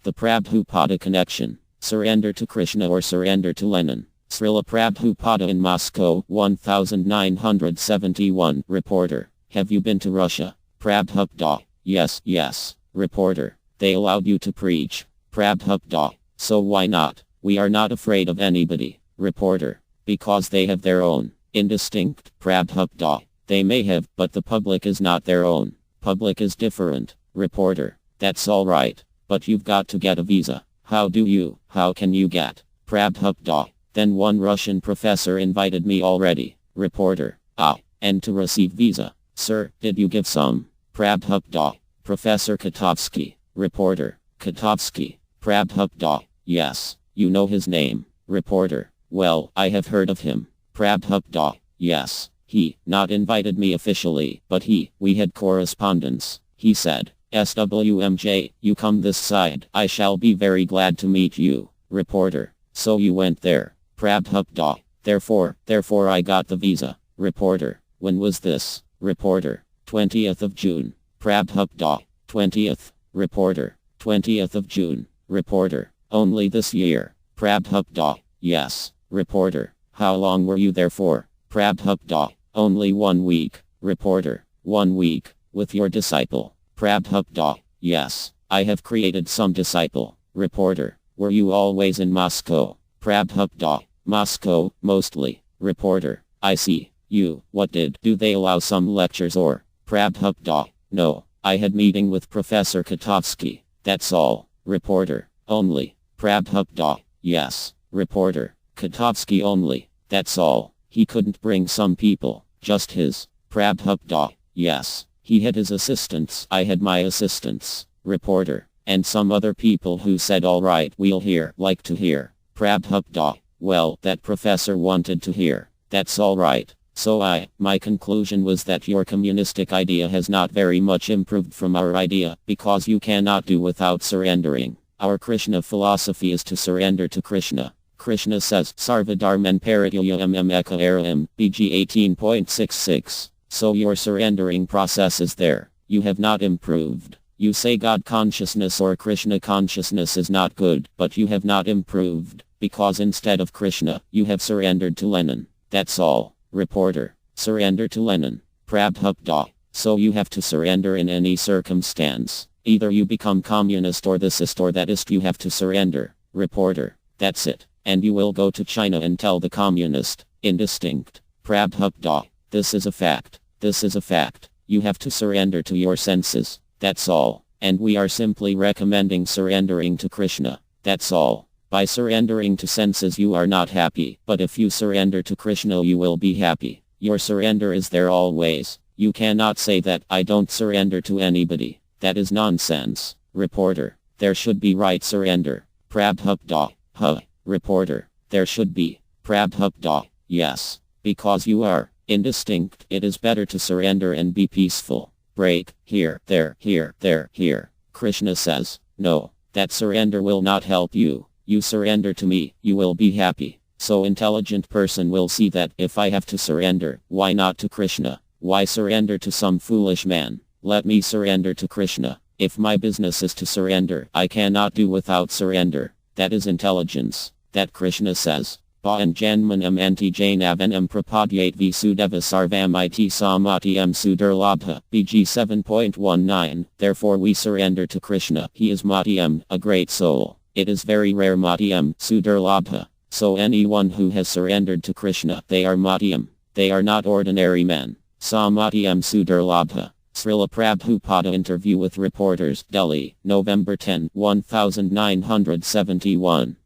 The Prabhupada Connection. Surrender to Krishna or surrender to Lenin. Srila Prabhupada in Moscow, 1971. Reporter. Have you been to Russia? Prabhupada. Yes, yes. Reporter. They allowed you to preach. Prabhupada. So why not? We are not afraid of anybody. Reporter. Because they have their own. Indistinct. Prabhupada. They may have, but the public is not their own. Public is different. Reporter. That's all right. But you've got to get a visa. How can you get? Prabhupada. Then one Russian professor invited me already. Reporter. And to receive visa. Sir, did you give some? Prabhupada. Professor Kotovsky. Reporter. Kotovsky. Prabhupada. Yes. You know his name. Reporter. Well, I have heard of him. Prabhupada. Yes. He not invited me officially, but we had correspondence. He said, SWMJ, you come this side. I shall be very glad to meet you. Reporter. So you went there. Prabhupada. Therefore I got the visa. Reporter. When was this? Reporter. 20th of June. Prabhupada. 20th. Reporter. 20th of June. Reporter. Only this year. Prabhupada. Yes. Reporter. How long were you there for? Prabhupada. Only 1 week. Reporter. 1 week. With your disciple. Prabhupada. Yes. I have created some disciple. Reporter. Were you always in Moscow? Prabhupada. Moscow, mostly. Reporter. I see. What do they allow some lectures or? Prabhupada. No. I had meeting with Professor Kotovsky. That's all. Reporter. Only. Prabhupada. Yes. Reporter. Kotovsky only. That's all. He couldn't bring some people. Just his. Prabhupada. Yes. He had his assistants. I had my assistants. Reporter. And some other people who said alright, we'll like to hear. Prabhupada. Well, that professor wanted to hear. That's alright. So my conclusion was that your communistic idea has not very much improved from our idea, because you cannot do without surrendering. Our Krishna philosophy is to surrender to Krishna. Krishna says, Sarvadharman Parityayam Eka Aram, BG 18.66. So your surrendering process is there. You have not improved. You say God consciousness or Krishna consciousness is not good, but you have not improved, because instead of Krishna, you have surrendered to Lenin. That's all. Reporter. Surrender to Lenin. Prabhupada. So you have to surrender in any circumstance. Either you become communist or thisist or thatist, you have to surrender. Reporter. That's it. And you will go to China and tell the communist. Indistinct. Prabhupada. This is a fact. This is a fact. You have to surrender to your senses. That's all. And we are simply recommending surrendering to Krishna. That's all. By surrendering to senses you are not happy, but if you surrender to Krishna you will be happy. Your surrender is there always. You cannot say that I don't surrender to anybody. That is nonsense. Reporter. There should be right surrender. Prabhupada. Reporter. There should be. Prabhupada. Yes. Because you are indistinct. It is better to surrender and be peaceful. Break. Here. Krishna says, no. That surrender will not help you. You surrender to me, you will be happy. So intelligent person will see that if I have to surrender, why not to Krishna? Why surrender to some foolish man? Let me surrender to Krishna. If my business is to surrender, I cannot do without surrender. That is intelligence. That Krishna says. Bhaan janmanam anti jainavanam prapadyate visudeva sarvam it samatiyam sudurlabha, BG 7.19. Therefore we surrender to Krishna. He is Matiyam, a great soul. It is very rare Matiyam, Sudurlabha. So anyone who has surrendered to Krishna, they are Matiyam. They are not ordinary men. Samatiyam Sudurlabha. Srila Prabhupada interview with reporters, Delhi, November 10, 1971.